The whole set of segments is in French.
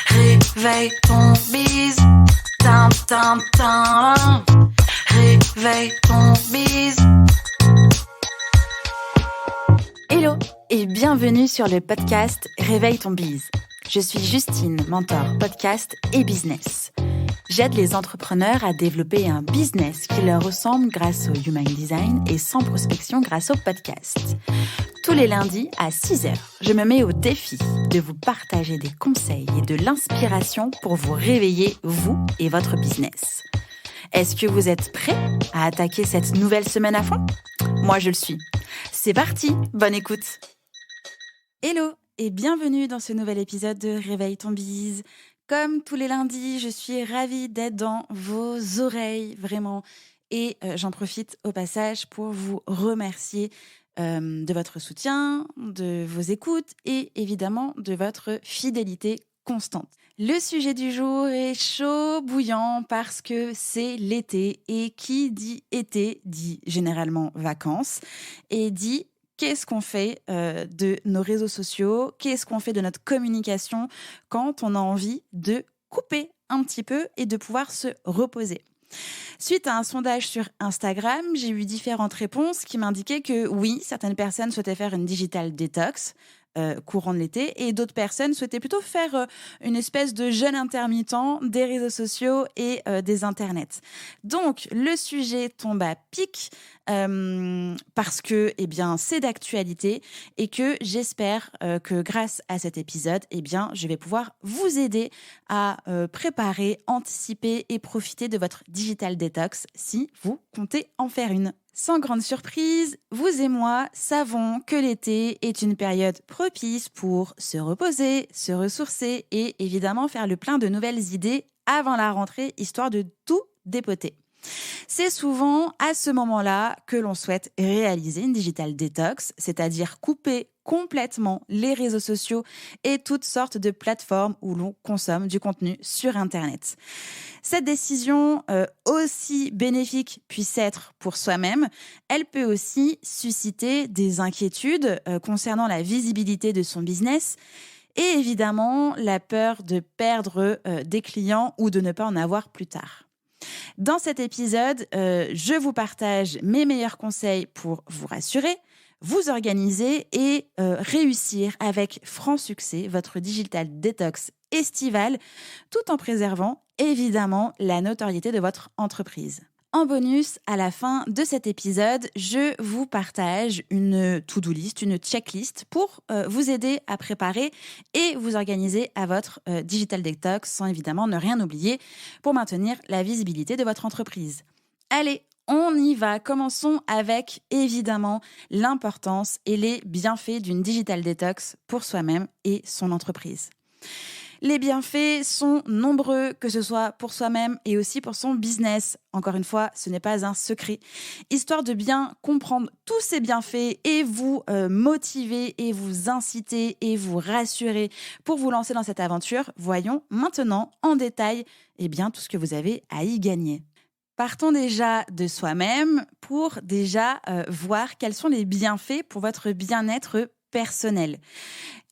Réveille ton bise, tin tin tin. Réveille ton bise. Hello et bienvenue sur le podcast Réveille ton bise. Je suis Justine, mentor podcast et business. J'aide les entrepreneurs à développer un business qui leur ressemble grâce au Human Design et sans prospection grâce au podcast. Tous les lundis à 6h, je me mets au défi de vous partager des conseils et de l'inspiration pour vous réveiller, vous et votre business. Est-ce que vous êtes prêts à attaquer cette nouvelle semaine à fond ? Moi, je le suis. C'est parti, bonne écoute. Hello et bienvenue dans ce nouvel épisode de Réveille ton bise. Comme tous les lundis, je suis ravie d'être dans vos oreilles, vraiment. Et j'en profite au passage pour vous remercier de votre soutien, de vos écoutes et évidemment de votre fidélité constante. Le sujet du jour est chaud, bouillant parce que c'est l'été et qui dit été dit généralement vacances et dit qu'est-ce qu'on fait de nos réseaux sociaux, qu'est-ce qu'on fait de notre communication quand on a envie de couper un petit peu et de pouvoir se reposer. Suite à un sondage sur Instagram, j'ai eu différentes réponses qui m'indiquaient que oui, certaines personnes souhaitaient faire une digital detox courant de l'été et d'autres personnes souhaitaient plutôt faire une espèce de jeûne intermittent des réseaux sociaux et des internets. Donc, le sujet tombe à pic parce que c'est d'actualité et que j'espère que grâce à cet épisode, je vais pouvoir vous aider à préparer, anticiper et profiter de votre digital detox si vous comptez en faire une. Sans grande surprise, vous et moi savons que l'été est une période propice pour se reposer, se ressourcer et évidemment faire le plein de nouvelles idées avant la rentrée, histoire de tout dépoter. C'est souvent à ce moment-là que l'on souhaite réaliser une digital detox, c'est-à-dire couper complètement les réseaux sociaux et toutes sortes de plateformes où l'on consomme du contenu sur Internet. Cette décision, aussi bénéfique puisse être pour soi-même, elle peut aussi susciter des inquiétudes concernant la visibilité de son business et évidemment la peur de perdre des clients ou de ne pas en avoir plus tard. Dans cet épisode, je vous partage mes meilleurs conseils pour vous rassurer, vous organiser et réussir avec franc succès votre digital detox estival, tout en préservant évidemment la notoriété de votre entreprise. En bonus, à la fin de cet épisode, je vous partage une to-do list, une checklist pour vous aider à préparer et vous organiser à votre digital detox sans évidemment ne rien oublier pour maintenir la visibilité de votre entreprise. Allez, on y va. Commençons avec évidemment l'importance et les bienfaits d'une digital detox pour soi-même et son entreprise. Les bienfaits sont nombreux, que ce soit pour soi-même et aussi pour son business. Encore une fois, ce n'est pas un secret. Histoire de bien comprendre tous ces bienfaits et vous motiver et vous inciter et vous rassurer pour vous lancer dans cette aventure, voyons maintenant en détail tout ce que vous avez à y gagner. Partons déjà de soi-même pour voir quels sont les bienfaits pour votre bien-être personnel.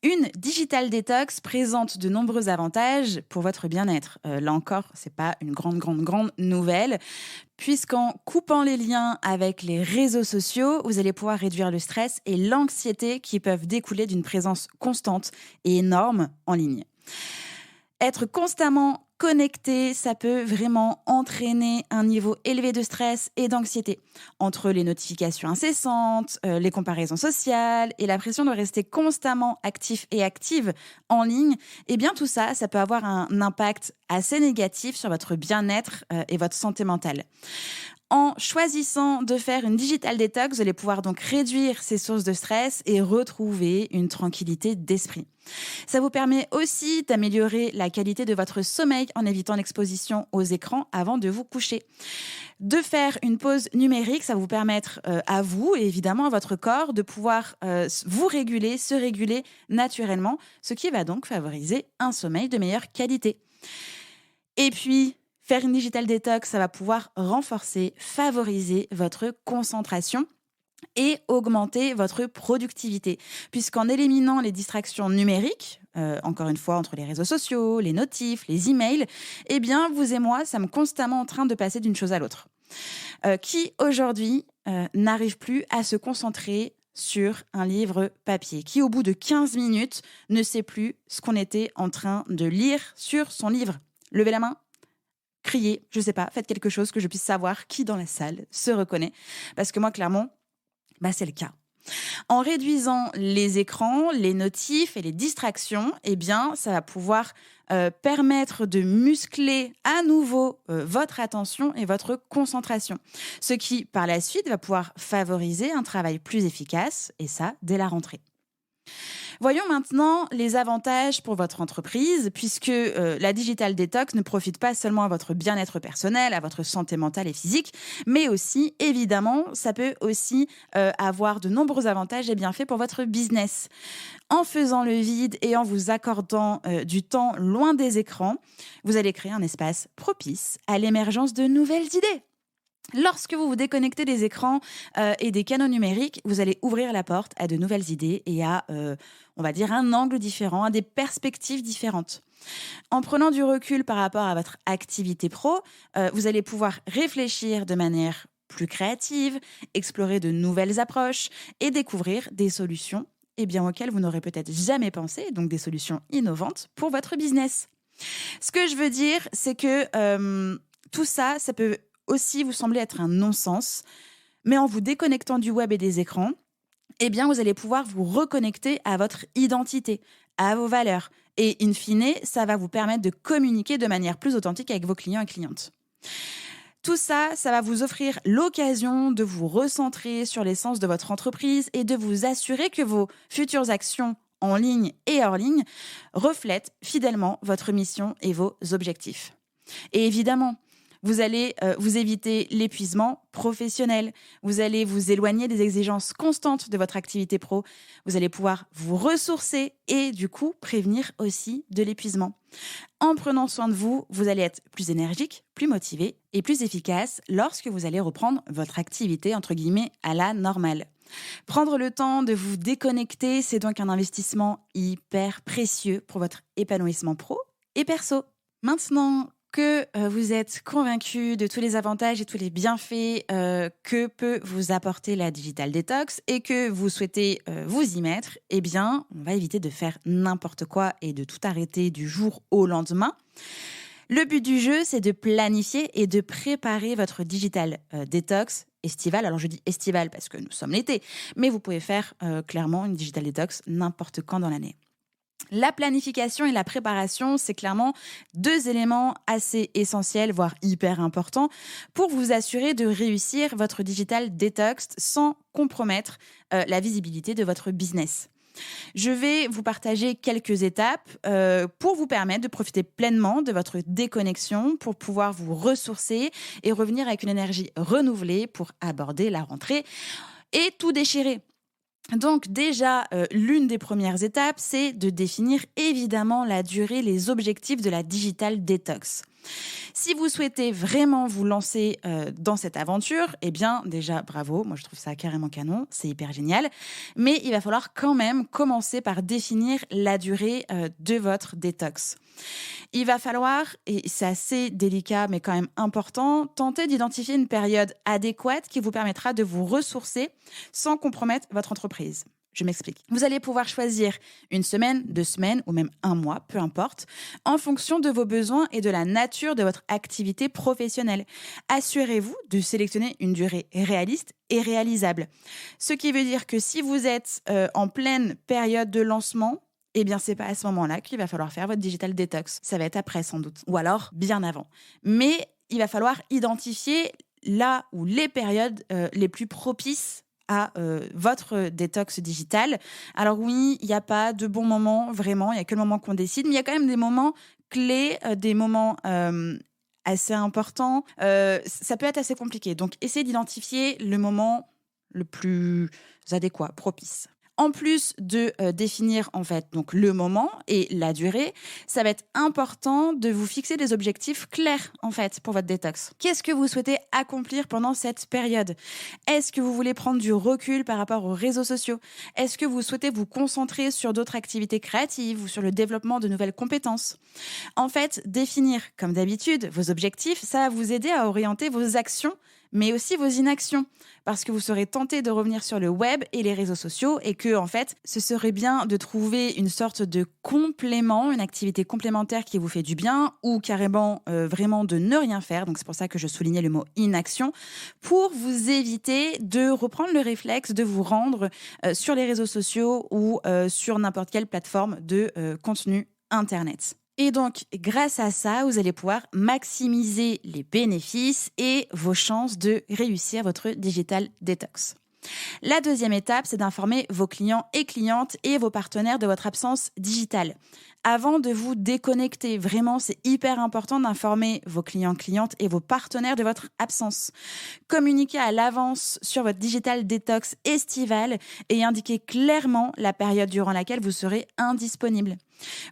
Une digital detox présente de nombreux avantages pour votre bien-être. Là encore, c'est pas une grande nouvelle, puisqu'en coupant les liens avec les réseaux sociaux, vous allez pouvoir réduire le stress et l'anxiété qui peuvent découler d'une présence constante et énorme en ligne. Être constamment connecté, ça peut vraiment entraîner un niveau élevé de stress et d'anxiété. Entre les notifications incessantes, les comparaisons sociales et la pression de rester constamment actif et active en ligne, tout ça, ça peut avoir un impact assez négatif sur votre bien-être et votre santé mentale. En choisissant de faire une digital detox, vous allez pouvoir donc réduire ces sources de stress et retrouver une tranquillité d'esprit. Ça vous permet aussi d'améliorer la qualité de votre sommeil en évitant l'exposition aux écrans avant de vous coucher. De faire une pause numérique, ça va vous permettre à vous et évidemment à votre corps de pouvoir vous réguler, se réguler naturellement, ce qui va donc favoriser un sommeil de meilleure qualité. Et puis, faire une digital detox, ça va pouvoir renforcer, favoriser votre concentration et augmenter votre productivité. Puisqu'en éliminant les distractions numériques, encore une fois, entre les réseaux sociaux, les notifs, les emails, eh bien, vous et moi, sommes constamment en train de passer d'une chose à l'autre. Qui, aujourd'hui, n'arrive plus à se concentrer sur un livre papier, qui, au bout de 15 minutes, ne sait plus ce qu'on était en train de lire sur son livre. Levez la main, criez, je sais pas, faites quelque chose que je puisse savoir qui dans la salle se reconnaît. Parce que moi, clairement, c'est le cas. En réduisant les écrans, les notifs et les distractions, eh bien, ça va pouvoir permettre de muscler à nouveau votre attention et votre concentration. Ce qui, par la suite, va pouvoir favoriser un travail plus efficace, et ça, dès la rentrée. Voyons maintenant les avantages pour votre entreprise, puisque la Digital Detox ne profite pas seulement à votre bien-être personnel, à votre santé mentale et physique, mais aussi, évidemment, ça peut aussi avoir de nombreux avantages et bienfaits pour votre business. En faisant le vide et en vous accordant du temps loin des écrans, vous allez créer un espace propice à l'émergence de nouvelles idées. Lorsque vous vous déconnectez des écrans et des canaux numériques, vous allez ouvrir la porte à de nouvelles idées et à, on va dire, un angle différent, à des perspectives différentes. En prenant du recul par rapport à votre activité pro, vous allez pouvoir réfléchir de manière plus créative, explorer de nouvelles approches et découvrir des solutions auxquelles vous n'aurez peut-être jamais pensé, donc des solutions innovantes pour votre business. Ce que je veux dire, c'est que tout ça, ça peut aussi vous sembler être un non-sens, mais en vous déconnectant du web et des écrans, vous allez pouvoir vous reconnecter à votre identité, à vos valeurs. Et in fine, ça va vous permettre de communiquer de manière plus authentique avec vos clients et clientes. Tout ça, ça va vous offrir l'occasion de vous recentrer sur l'essence de votre entreprise et de vous assurer que vos futures actions en ligne et hors ligne reflètent fidèlement votre mission et vos objectifs. Et évidemment, vous allez vous éviter l'épuisement professionnel. Vous allez vous éloigner des exigences constantes de votre activité pro. Vous allez pouvoir vous ressourcer et du coup prévenir aussi de l'épuisement. En prenant soin de vous, vous allez être plus énergique, plus motivé et plus efficace lorsque vous allez reprendre votre activité entre guillemets à la normale. Prendre le temps de vous déconnecter, c'est donc un investissement hyper précieux pour votre épanouissement pro et perso. Maintenant que vous êtes convaincu de tous les avantages et tous les bienfaits que peut vous apporter la Digital Detox et que vous souhaitez vous y mettre, on va éviter de faire n'importe quoi et de tout arrêter du jour au lendemain. Le but du jeu, c'est de planifier et de préparer votre Digital Detox estivale. Alors je dis estivale parce que nous sommes l'été, mais vous pouvez faire clairement une Digital Detox n'importe quand dans l'année. La planification et la préparation, c'est clairement deux éléments assez essentiels, voire hyper importants, pour vous assurer de réussir votre Digital Detox sans compromettre la visibilité de votre business. Je vais vous partager quelques étapes pour vous permettre de profiter pleinement de votre déconnexion, pour pouvoir vous ressourcer et revenir avec une énergie renouvelée pour aborder la rentrée et tout déchirer. Donc déjà, l'une des premières étapes, c'est de définir évidemment la durée, les objectifs de la Digital Detox. Si vous souhaitez vraiment vous lancer dans cette aventure, déjà bravo, moi je trouve ça carrément canon, c'est hyper génial, mais il va falloir quand même commencer par définir la durée de votre détox. Il va falloir, et c'est assez délicat mais quand même important, tenter d'identifier une période adéquate qui vous permettra de vous ressourcer sans compromettre votre entreprise. Je m'explique. Vous allez pouvoir choisir une semaine, 2 semaines ou même 1 mois, peu importe, en fonction de vos besoins et de la nature de votre activité professionnelle. Assurez-vous de sélectionner une durée réaliste et réalisable. Ce qui veut dire que si vous êtes en pleine période de lancement, c'est pas à ce moment-là qu'il va falloir faire votre Digital Detox. Ça va être après sans doute, ou alors bien avant. Mais il va falloir identifier là où les périodes les plus propices à votre détox digital. Alors oui, il n'y a pas de bon moment, vraiment, il n'y a que le moment qu'on décide, mais il y a quand même des moments clés, des moments assez importants. Ça peut être assez compliqué, donc essayez d'identifier le moment le plus adéquat, propice. En plus de définir en fait donc le moment et la durée, ça va être important de vous fixer des objectifs clairs en fait pour votre détox. Qu'est-ce que vous souhaitez accomplir pendant cette période? Est-ce que vous voulez prendre du recul par rapport aux réseaux sociaux? Est-ce que vous souhaitez vous concentrer sur d'autres activités créatives ou sur le développement de nouvelles compétences? En fait, définir comme d'habitude vos objectifs, ça va vous aider à orienter vos actions mais aussi vos inactions, parce que vous serez tenté de revenir sur le web et les réseaux sociaux et que, en fait, ce serait bien de trouver une sorte de complément, une activité complémentaire qui vous fait du bien ou carrément vraiment de ne rien faire. Donc, c'est pour ça que je soulignais le mot inaction pour vous éviter de reprendre le réflexe de vous rendre sur les réseaux sociaux ou sur n'importe quelle plateforme de contenu Internet. Et donc, grâce à ça, vous allez pouvoir maximiser les bénéfices et vos chances de réussir votre digital detox. La deuxième étape, c'est d'informer vos clients et clientes et vos partenaires de votre absence digitale. Avant de vous déconnecter, vraiment, c'est hyper important d'informer vos clients, clientes et vos partenaires de votre absence. Communiquez à l'avance sur votre digital detox estival et indiquez clairement la période durant laquelle vous serez indisponible.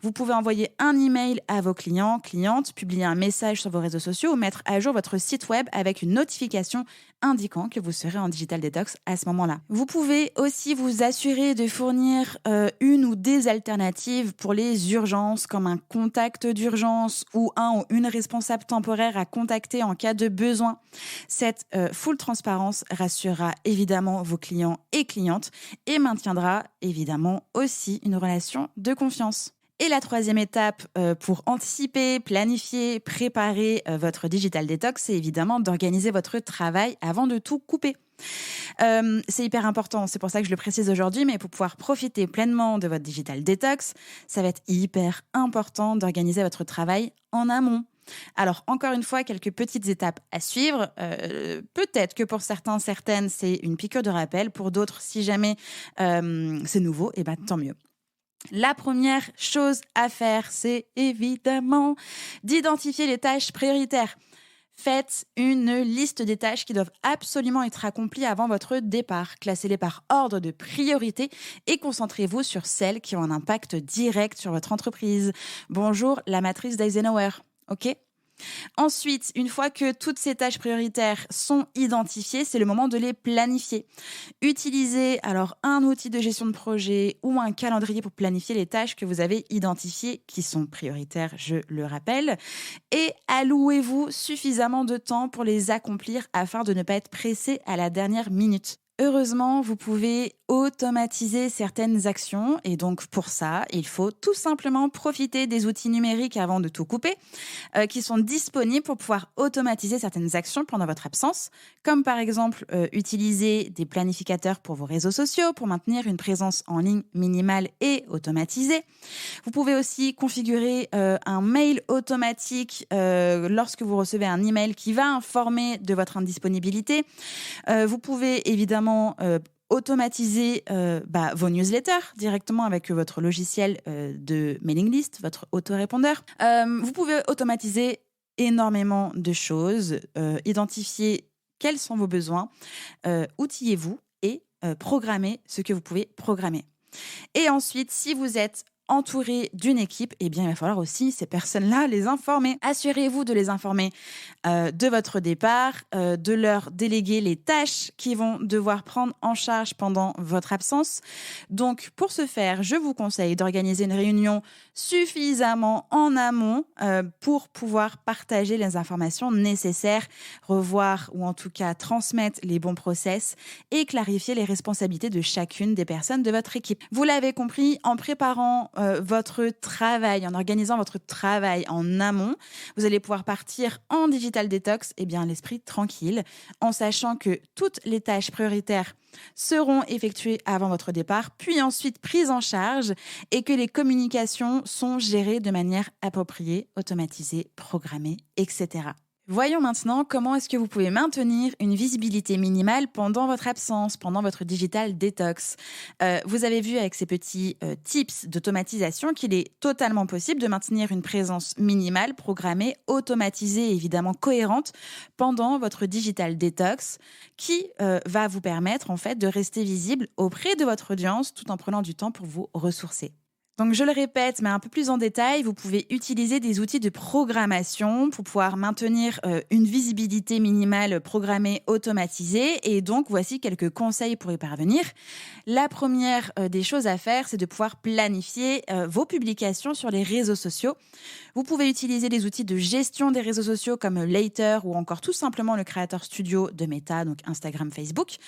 Vous pouvez envoyer un email à vos clients, clientes, publier un message sur vos réseaux sociaux ou mettre à jour votre site web avec une notification indiquant que vous serez en digital detox à ce moment-là. Vous pouvez aussi vous assurer de fournir une ou des alternatives pour les urgences, comme un contact d'urgence ou un ou une responsable temporaire à contacter en cas de besoin. Cette full transparence rassurera évidemment vos clients et clientes et maintiendra évidemment aussi une relation de confiance. Et la troisième étape pour anticiper, planifier, préparer votre digital detox, c'est évidemment d'organiser votre travail avant de tout couper. C'est hyper important, c'est pour ça que je le précise aujourd'hui, mais pour pouvoir profiter pleinement de votre digital detox, ça va être hyper important d'organiser votre travail en amont. Alors, encore une fois, quelques petites étapes à suivre. Peut-être que pour certains, certaines, c'est une piqûre de rappel. Pour d'autres, si jamais c'est nouveau, et ben tant mieux. La première chose à faire, c'est évidemment d'identifier les tâches prioritaires. Faites une liste des tâches qui doivent absolument être accomplies avant votre départ. Classez-les par ordre de priorité et concentrez-vous sur celles qui ont un impact direct sur votre entreprise. Bonjour, la matrice d'Eisenhower, ok ? Ensuite, une fois que toutes ces tâches prioritaires sont identifiées, c'est le moment de les planifier. Utilisez alors un outil de gestion de projet ou un calendrier pour planifier les tâches que vous avez identifiées qui sont prioritaires, je le rappelle, et allouez-vous suffisamment de temps pour les accomplir afin de ne pas être pressé à la dernière minute. Heureusement, vous pouvez automatiser certaines actions et donc pour ça, il faut tout simplement profiter des outils numériques avant de tout couper qui sont disponibles pour pouvoir automatiser certaines actions pendant votre absence, comme par exemple utiliser des planificateurs pour vos réseaux sociaux pour maintenir une présence en ligne minimale et automatisée. Vous pouvez aussi configurer un mail automatique lorsque vous recevez un email qui va informer de votre indisponibilité. Vous pouvez évidemment automatiser vos newsletters directement avec votre logiciel de mailing list, votre autorépondeur. Vous pouvez automatiser énormément de choses, identifier quels sont vos besoins, outillez-vous et programmez ce que vous pouvez programmer. Et ensuite, si vous êtes entouré d'une équipe, eh bien, il va falloir aussi ces personnes-là les informer. Assurez-vous de les informer de votre départ, de leur déléguer les tâches qu'ils vont devoir prendre en charge pendant votre absence. Donc, pour ce faire, je vous conseille d'organiser une réunion suffisamment en amont pour pouvoir partager les informations nécessaires, revoir ou en tout cas transmettre les bons process et clarifier les responsabilités de chacune des personnes de votre équipe. Vous l'avez compris, en préparant votre travail, en organisant votre travail en amont, vous allez pouvoir partir en digital detox, l'esprit tranquille, en sachant que toutes les tâches prioritaires seront effectuées avant votre départ, puis ensuite prises en charge et que les communications sont gérées de manière appropriée, automatisée, programmée, etc. Voyons maintenant comment est-ce que vous pouvez maintenir une visibilité minimale pendant votre absence, pendant votre digital détox. Vous avez vu avec ces petits tips d'automatisation qu'il est totalement possible de maintenir une présence minimale, programmée, automatisée et évidemment cohérente pendant votre digital détox qui va vous permettre en fait de rester visible auprès de votre audience tout en prenant du temps pour vous ressourcer. Donc je le répète, mais un peu plus en détail, vous pouvez utiliser des outils de programmation pour pouvoir maintenir une visibilité minimale programmée automatisée. Et donc voici quelques conseils pour y parvenir. La première des choses à faire, c'est de pouvoir planifier vos publications sur les réseaux sociaux. Vous pouvez utiliser des outils de gestion des réseaux sociaux comme Later ou encore tout simplement le Creator Studio de Meta, donc Instagram, Facebook,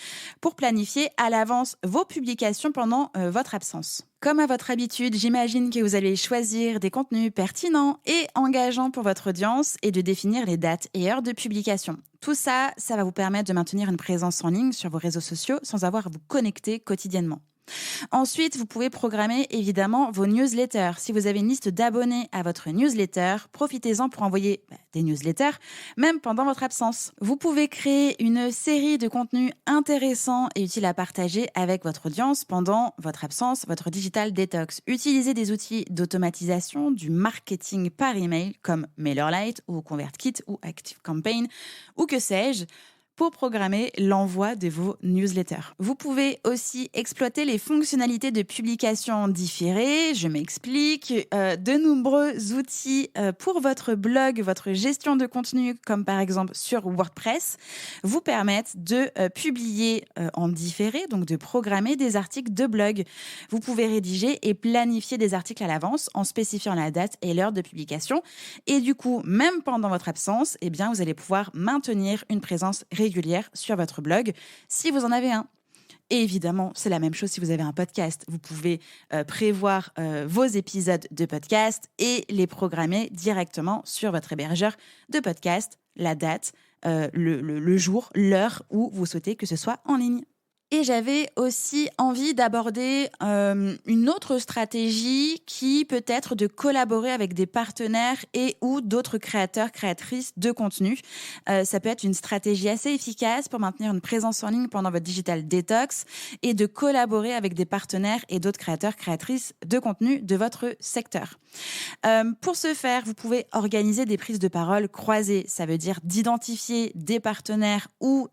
pour planifier à l'avance vos publications pendant votre absence. Comme à votre habitude, j'imagine que vous allez choisir des contenus pertinents et engageants pour votre audience et de définir les dates et heures de publication. Tout ça, ça va vous permettre de maintenir une présence en ligne sur vos réseaux sociaux sans avoir à vous connecter quotidiennement. Ensuite, vous pouvez programmer évidemment vos newsletters. Si vous avez une liste d'abonnés à votre newsletter, profitez-en pour envoyer des newsletters, même pendant votre absence. Vous pouvez créer une série de contenus intéressants et utiles à partager avec votre audience pendant votre absence, votre digital detox. Utilisez des outils d'automatisation, du marketing par email comme MailerLite ou ConvertKit ou ActiveCampaign ou que sais-je, pour programmer l'envoi de vos newsletters. Vous pouvez aussi exploiter les fonctionnalités de publication différées. Je m'explique. De nombreux outils pour votre blog, votre gestion de contenu, comme par exemple sur WordPress, vous permettent de publier en différé, donc de programmer des articles de blog. Vous pouvez rédiger et planifier des articles à l'avance en spécifiant la date et l'heure de publication. Et du coup, même pendant votre absence, eh bien, vous allez pouvoir maintenir une présence régulière sur votre blog, si vous en avez un. Et évidemment, c'est la même chose si vous avez un podcast. Vous pouvez prévoir vos épisodes de podcast et les programmer directement sur votre hébergeur de podcast, la date, le jour, l'heure où vous souhaitez que ce soit en ligne. Et j'avais aussi envie d'aborder une autre stratégie qui peut être de collaborer avec des partenaires et ou d'autres créateurs, créatrices de contenu. Ça peut être une stratégie assez efficace pour maintenir une présence en ligne pendant votre digital detox et de collaborer avec des partenaires et d'autres créateurs, créatrices de contenu de votre secteur. Pour ce faire, vous pouvez organiser des prises de parole croisées. Ça veut dire d'identifier des partenaires ou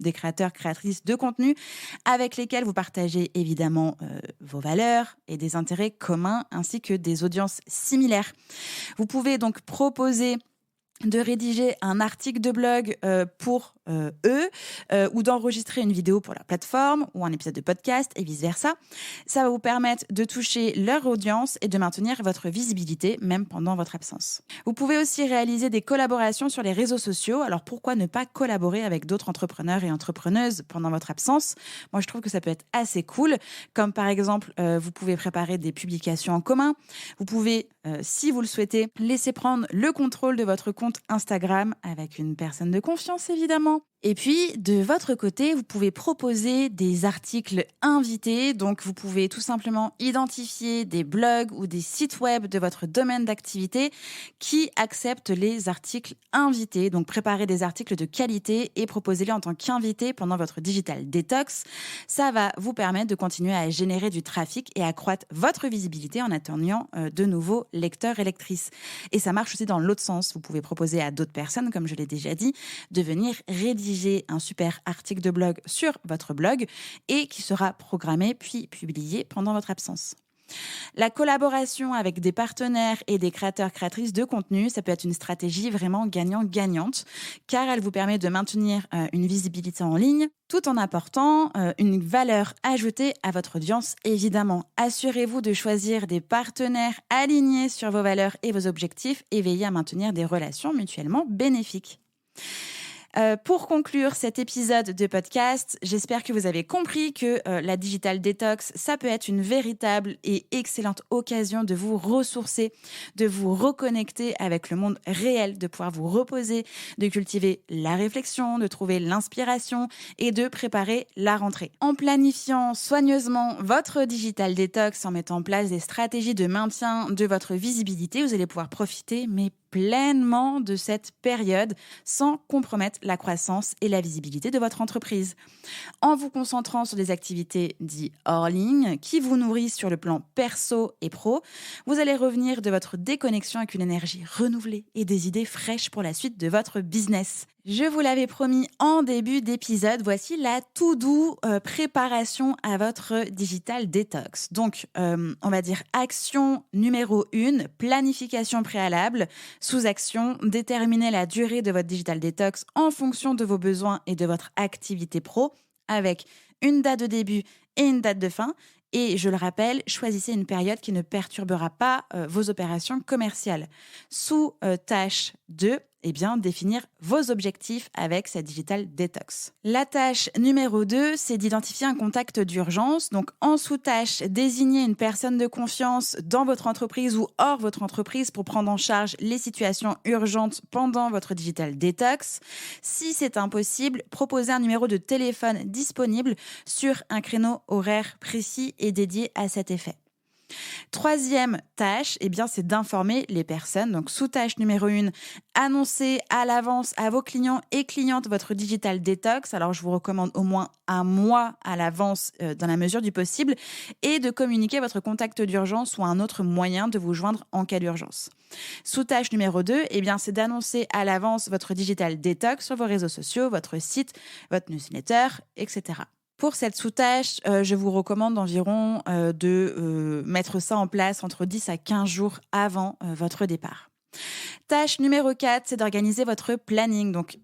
des créateurs, créatrices de contenu avec lesquels vous partagez évidemment vos valeurs et des intérêts communs ainsi que des audiences similaires. Vous pouvez donc proposer de rédiger un article de blog pour eux ou d'enregistrer une vidéo pour leur plateforme ou un épisode de podcast et vice-versa. Ça va vous permettre de toucher leur audience et de maintenir votre visibilité même pendant votre absence. Vous pouvez aussi réaliser des collaborations sur les réseaux sociaux. Alors pourquoi ne pas collaborer avec d'autres entrepreneurs et entrepreneuses pendant votre absence ? Moi, je trouve que ça peut être assez cool. Comme par exemple, vous pouvez préparer des publications en commun. Vous pouvez, si vous le souhaitez, laisser prendre le contrôle de votre compte Instagram avec une personne de confiance, évidemment. Et puis, de votre côté, vous pouvez proposer des articles invités. Donc, vous pouvez tout simplement identifier des blogs ou des sites web de votre domaine d'activité qui acceptent les articles invités. Donc, préparez des articles de qualité et proposez-les en tant qu'invité pendant votre digital detox. Ça va vous permettre de continuer à générer du trafic et accroître votre visibilité en atteignant de nouveaux lecteurs et lectrices. Et ça marche aussi dans l'autre sens. Vous pouvez proposer à d'autres personnes, comme je l'ai déjà dit, de venir rédiger un super article de blog sur votre blog et qui sera programmé puis publié pendant votre absence. La collaboration avec des partenaires et des créateurs, créatrices de contenu, ça peut être une stratégie vraiment gagnant-gagnante car elle vous permet de maintenir une visibilité en ligne tout en apportant une valeur ajoutée à votre audience. Évidemment, assurez-vous de choisir des partenaires alignés sur vos valeurs et vos objectifs et veillez à maintenir des relations mutuellement bénéfiques. Pour conclure cet épisode de podcast, j'espère que vous avez compris que la digital detox, ça peut être une véritable et excellente occasion de vous ressourcer, de vous reconnecter avec le monde réel, de pouvoir vous reposer, de cultiver la réflexion, de trouver l'inspiration et de préparer la rentrée. En planifiant soigneusement votre digital detox, en mettant en place des stratégies de maintien de votre visibilité, vous allez pouvoir profiter, mais pleinement de cette période sans compromettre la croissance et la visibilité de votre entreprise. En vous concentrant sur des activités dites hors ligne qui vous nourrissent sur le plan perso et pro, vous allez revenir de votre déconnexion avec une énergie renouvelée et des idées fraîches pour la suite de votre business. Je vous l'avais promis en début d'épisode, voici la to-do préparation à votre digital detox. Donc, on va dire action numéro 1, planification préalable. Sous-action, déterminer la durée de votre digital detox en fonction de vos besoins et de votre activité pro avec une date de début et une date de fin. Et je le rappelle, choisissez une période qui ne perturbera pas vos opérations commerciales. Sous tâche 2, définir vos objectifs avec cette digital detox. La tâche numéro 2, c'est d'identifier un contact d'urgence. Donc, en sous-tâche, désignez une personne de confiance dans votre entreprise ou hors votre entreprise pour prendre en charge les situations urgentes pendant votre digital detox. Si c'est impossible, proposez un numéro de téléphone disponible sur un créneau horaire précis et dédié à cet effet. Troisième tâche, c'est d'informer les personnes. Donc, sous-tâche numéro 1, annoncez à l'avance à vos clients et clientes votre digital detox. Alors, je vous recommande au moins un mois à l'avance dans la mesure du possible et de communiquer votre contact d'urgence ou un autre moyen de vous joindre en cas d'urgence. Sous-tâche numéro 2, c'est d'annoncer à l'avance votre digital detox sur vos réseaux sociaux, votre site, votre newsletter, etc. Pour cette sous-tâche, je vous recommande environ de mettre ça en place entre 10 à 15 jours avant votre départ. Tâche numéro 4, c'est d'organiser votre planning. Donc,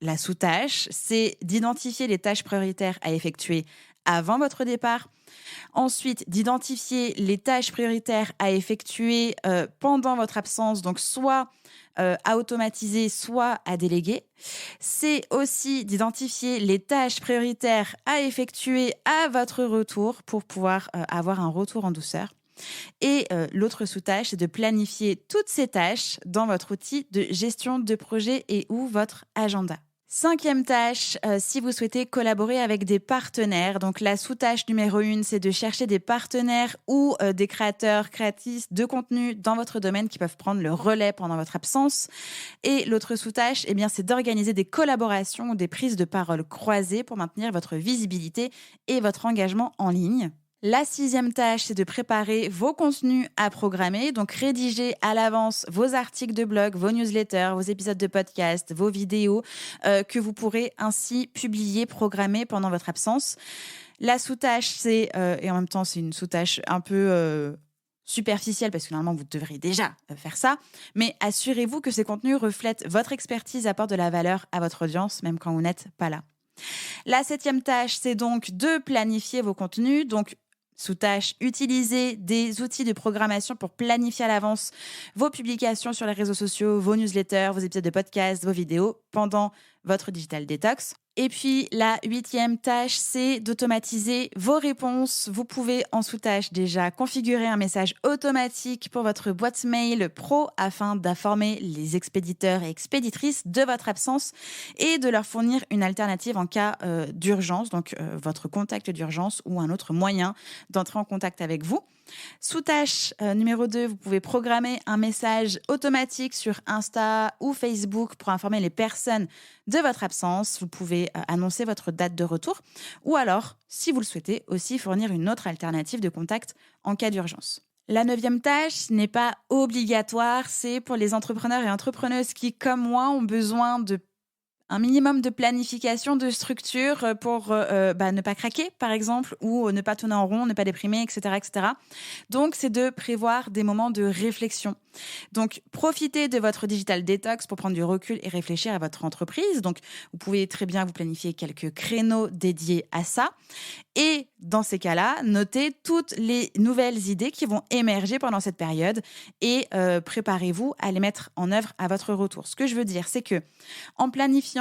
la sous-tâche, c'est d'identifier les tâches prioritaires à effectuer avant votre départ. Ensuite, d'identifier les tâches prioritaires à effectuer pendant votre absence, donc soit à automatiser, soit à déléguer. C'est aussi d'identifier les tâches prioritaires à effectuer à votre retour pour pouvoir avoir un retour en douceur. Et l'autre sous-tâche, c'est de planifier toutes ces tâches dans votre outil de gestion de projet et ou votre agenda. Cinquième tâche, si vous souhaitez collaborer avec des partenaires. Donc, la sous-tâche numéro 1, c'est de chercher des partenaires ou des créateurs, créatrices de contenu dans votre domaine qui peuvent prendre le relais pendant votre absence. Et l'autre sous-tâche, c'est d'organiser des collaborations ou des prises de parole croisées pour maintenir votre visibilité et votre engagement en ligne. La 6e tâche, c'est de préparer vos contenus à programmer, donc rédiger à l'avance vos articles de blog, vos newsletters, vos épisodes de podcast, vos vidéos que vous pourrez ainsi publier, programmer pendant votre absence. La sous-tâche, c'est, et en même temps c'est une sous-tâche un peu superficielle parce que normalement vous devriez déjà faire ça, mais assurez-vous que ces contenus reflètent votre expertise, apportent de la valeur à votre audience, même quand vous n'êtes pas là. La 7e tâche, c'est donc de planifier vos contenus, donc sous-tâche, utilisez des outils de programmation pour planifier à l'avance vos publications sur les réseaux sociaux, vos newsletters, vos épisodes de podcast, vos vidéos pendant votre digital detox. Et puis, la 8e tâche, c'est d'automatiser vos réponses. Vous pouvez, en sous-tâche, déjà configurer un message automatique pour votre boîte mail pro afin d'informer les expéditeurs et expéditrices de votre absence et de leur fournir une alternative en cas d'urgence, donc votre contact d'urgence ou un autre moyen d'entrer en contact avec vous. Sous-tâche numéro 2, vous pouvez programmer un message automatique sur Insta ou Facebook pour informer les personnes de votre absence. Vous pouvez annoncer votre date de retour ou alors, si vous le souhaitez, aussi fournir une autre alternative de contact en cas d'urgence. La 9e tâche n'est pas obligatoire, c'est pour les entrepreneurs et entrepreneuses qui, comme moi, ont besoin de un minimum de planification, de structure pour ne pas craquer, par exemple, ou ne pas tourner en rond, ne pas déprimer, etc., etc. Donc, c'est de prévoir des moments de réflexion. Donc, profitez de votre digital detox pour prendre du recul et réfléchir à votre entreprise. Donc, vous pouvez très bien vous planifier quelques créneaux dédiés à ça. Et dans ces cas-là, notez toutes les nouvelles idées qui vont émerger pendant cette période et préparez-vous à les mettre en œuvre à votre retour. Ce que je veux dire, c'est que en planifiant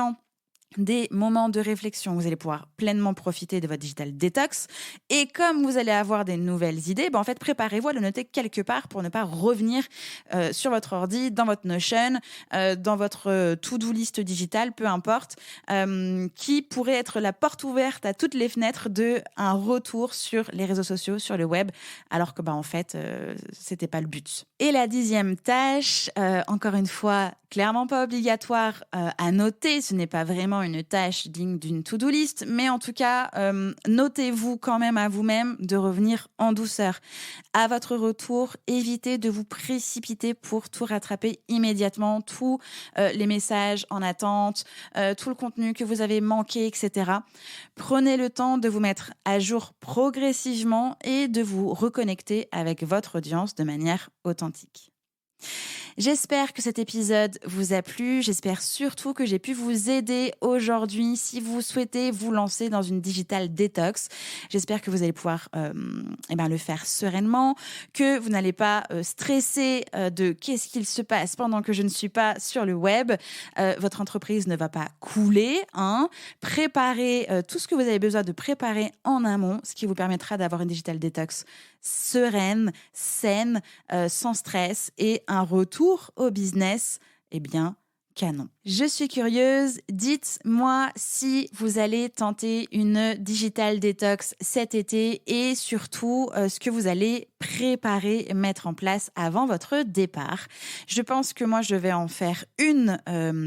des moments de réflexion. Vous allez pouvoir pleinement profiter de votre digital detox. Et comme vous allez avoir des nouvelles idées, en fait, préparez-vous à le noter quelque part pour ne pas revenir sur votre ordi, dans votre Notion, dans votre to-do list digitale, peu importe, qui pourrait être la porte ouverte à toutes les fenêtres d'un retour sur les réseaux sociaux, sur le web, alors que en fait, c'était pas le but. Et la 10e tâche, encore une fois, clairement pas obligatoire à noter, ce n'est pas vraiment une tâche digne d'une to-do list, mais en tout cas, notez-vous quand même à vous-même de revenir en douceur. À votre retour, évitez de vous précipiter pour tout rattraper immédiatement, tous les messages en attente, tout le contenu que vous avez manqué, etc. Prenez le temps de vous mettre à jour progressivement et de vous reconnecter avec votre audience de manière authentique. J'espère que cet épisode vous a plu. J'espère surtout que j'ai pu vous aider aujourd'hui si vous souhaitez vous lancer dans une digital detox. J'espère que vous allez pouvoir le faire sereinement, que vous n'allez pas stresser de qu'est-ce qu'il se passe pendant que je ne suis pas sur le web. Votre entreprise ne va pas couler. Préparez tout ce que vous avez besoin de préparer en amont, ce qui vous permettra d'avoir une digital detox sereine, saine, sans stress et un retour au business, canon. Je suis curieuse, dites-moi si vous allez tenter une digital detox cet été et surtout ce que vous allez préparer et mettre en place avant votre départ. Je pense que moi, je vais en faire une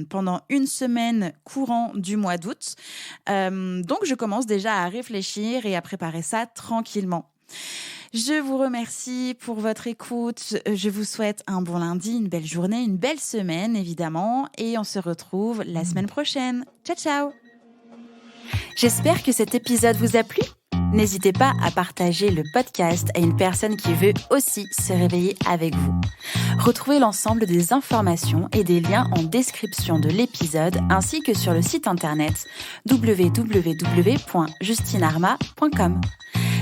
pendant une semaine courant du mois d'août. Donc, je commence déjà à réfléchir et à préparer ça tranquillement. Je vous remercie pour votre écoute. Je vous souhaite un bon lundi, une belle journée, une belle semaine, évidemment. Et on se retrouve la semaine prochaine. Ciao, ciao! J'espère que cet épisode vous a plu. N'hésitez pas à partager le podcast à une personne qui veut aussi se réveiller avec vous. Retrouvez l'ensemble des informations et des liens en description de l'épisode ainsi que sur le site internet www.justinarma.com.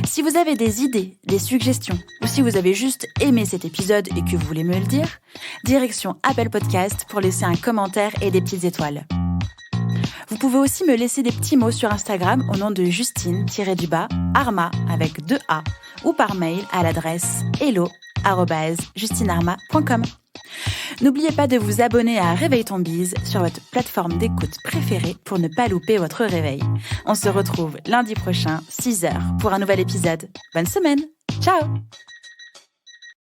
Si vous avez des idées, des suggestions ou si vous avez juste aimé cet épisode et que vous voulez me le dire, direction Apple Podcast pour laisser un commentaire et des petites étoiles. Vous pouvez aussi me laisser des petits mots sur Instagram au nom de Justine-Arma avec 2 A ou par mail à l'adresse hello@justinarma.com. N'oubliez pas de vous abonner à Réveille ton bise sur votre plateforme d'écoute préférée pour ne pas louper votre réveil. On se retrouve lundi prochain, 6h, pour un nouvel épisode. Bonne semaine. Ciao!